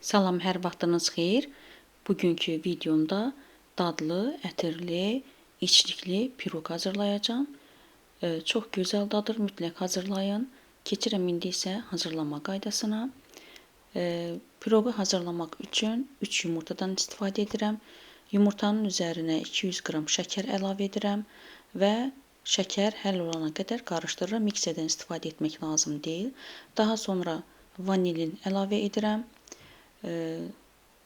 Salam, hər vaxtınız xeyir. Bugünkü videomda dadlı, ətirli, içlikli piroq hazırlayacağım. Çox gözəl dadır, mütləq hazırlayın. Keçirəm indi isə hazırlama qaydasına. Piroqu hazırlamaq üçün 3 yumurtadan istifadə edirəm. Yumurtanın üzərinə 200 qram şəkər əlavə edirəm və şəkər həll olana qədər qarışdırıram. Mikserdən istifadə etmək lazım deyil. Daha sonra vanilin əlavə edirəm.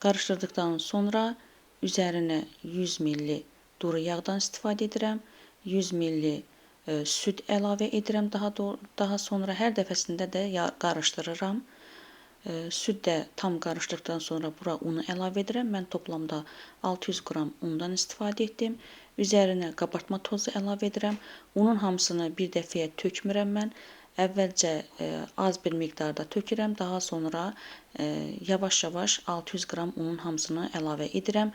Qarışdırdıqdan sonra üzərinə 100 ml duru yağdan istifadə edirəm. 100 ml süd əlavə edirəm. Daha sonra hər dəfəsində də qarışdırıram. Süd də tam qarışdıqdan sonra bura unu əlavə edirəm. Mən toplamda 600 qram undan istifadə etdim. Üzərinə qabartma tozu əlavə edirəm. Unun hamısını bir dəfəyə tökmürəm mən. Əvvəlcə az bir miqdarda tökürəm, daha sonra yavaş-yavaş 600 qram unun hamısını əlavə edirəm.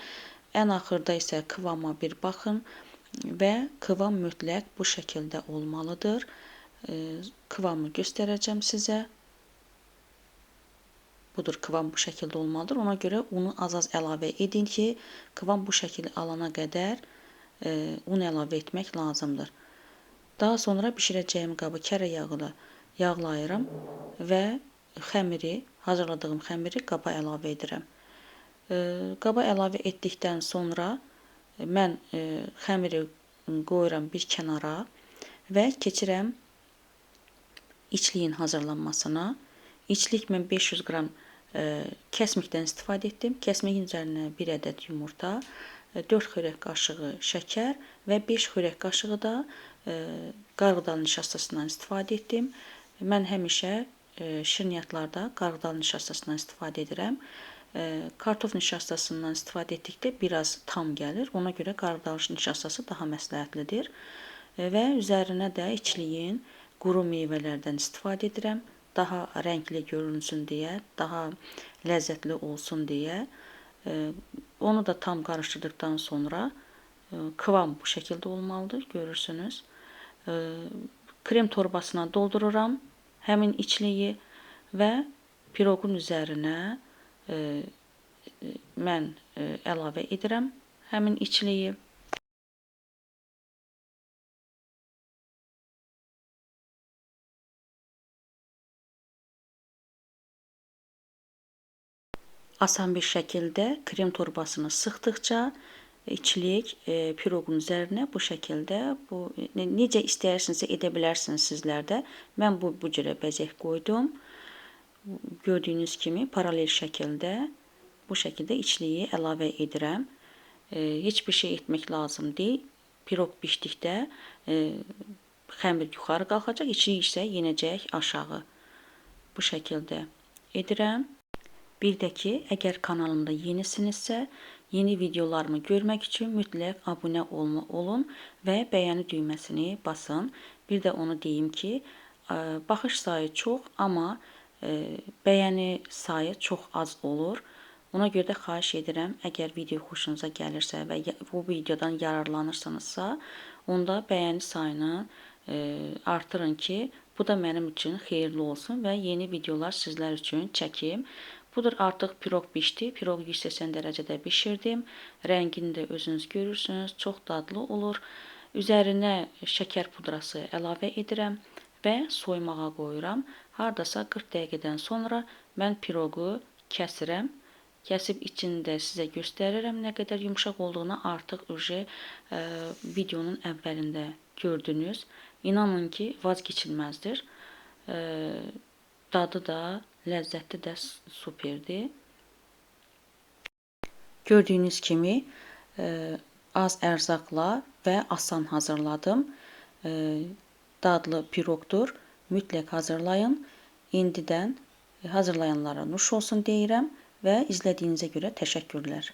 Ən axırda isə kıvama bir baxın və kıvam mütləq bu şəkildə olmalıdır. Kıvamı göstərəcəm sizə. Budur, kıvam bu şəkildə olmalıdır. Ona görə unu az-az əlavə edin ki, kıvam bu şəkildə alana qədər un əlavə etmək lazımdır. Daha sonra bişirəcəyim qabı kərə yağıyla yağlayıram və hazırladığım xəmiri qaba əlavə edirəm. Qaba əlavə etdikdən sonra mən xəmiri qoyuram bir kənara və keçirəm içliyin hazırlanmasına. İçlik mən 500 qram kəsmikdən istifadə etdim. Kəsmikin üzərinə 1 ədəd yumurta, 4 xörək qaşığı şəkər və 5 xörək qaşığı da qarğıdalı nişastasından istifadə etdim. Mən həmişə şirniyyatlarda qarğıdalı nişastasından istifadə edirəm. Kartof nişastasından istifadə etdikdə biraz tam gəlir. Ona görə qarğıdalı nişastası daha məsləhətlidir. Və üzərinə də içliyin quru meyvələrdən istifadə edirəm. Daha rəngli görünsün deyə, daha ləzzətli olsun deyə. Onu da tam qarışdırdıqdan sonra kıvam bu şəkildə olmalıdır, görürsünüz. Krem torbasına doldururam həmin içliyi və piroqun üzərinə mən əlavə edirəm həmin içliyi. Asan bir şəkildə krem torbasını sıxdıqca içlik piroqun üzərinə bu şəkildə, necə istəyirsinizsə edə bilərsiniz sizlər də. Mən bu cürə bəzək qoydum. Gördüyünüz kimi paralel şəkildə bu şəkildə içliyi əlavə edirəm. Heç bir şey etmək lazım deyil. Piroq bişdikdə xəmir yuxarı qalxacaq, içlik isə yenəcək aşağı. Bu şəkildə edirəm. Bir də ki, əgər kanalımda yenisinizsə, yeni videolarımı görmək üçün mütləq abunə olun və bəyəni düyməsini basın. Bir də onu deyim ki, baxış sayı çox, amma bəyəni sayı çox az olur. Ona görə də xahiş edirəm, əgər video xoşunuza gəlirsə və bu videodan yararlanırsınızsa, onda bəyəni sayını artırın ki, bu da mənim üçün xeyirli olsun və yeni videolar sizlər üçün çəkim. Budur, artıq piroq bişdi. Piroq 180 dərəcədə bişirdim. Rəngini də özünüz görürsünüz. Çox dadlı olur. Üzərinə şəkər pudrası əlavə edirəm və soymağa qoyuram. Hardasa 40 dəqiqədən sonra mən piroqu kəsirəm. Kəsib içini də sizə göstərirəm. Nə qədər yumuşaq olduğunu artıq videonun əvvəlində gördünüz. İnanın ki, vazgeçilməzdir. Dadı da, ləzzəti də superdir. Gördüyünüz kimi az ərzaqla və asan hazırladım. Dadlı piroqdur. Mütləq hazırlayın. İndidən hazırlayanlara nuş olsun deyirəm və izlədiyinizə görə təşəkkürlər.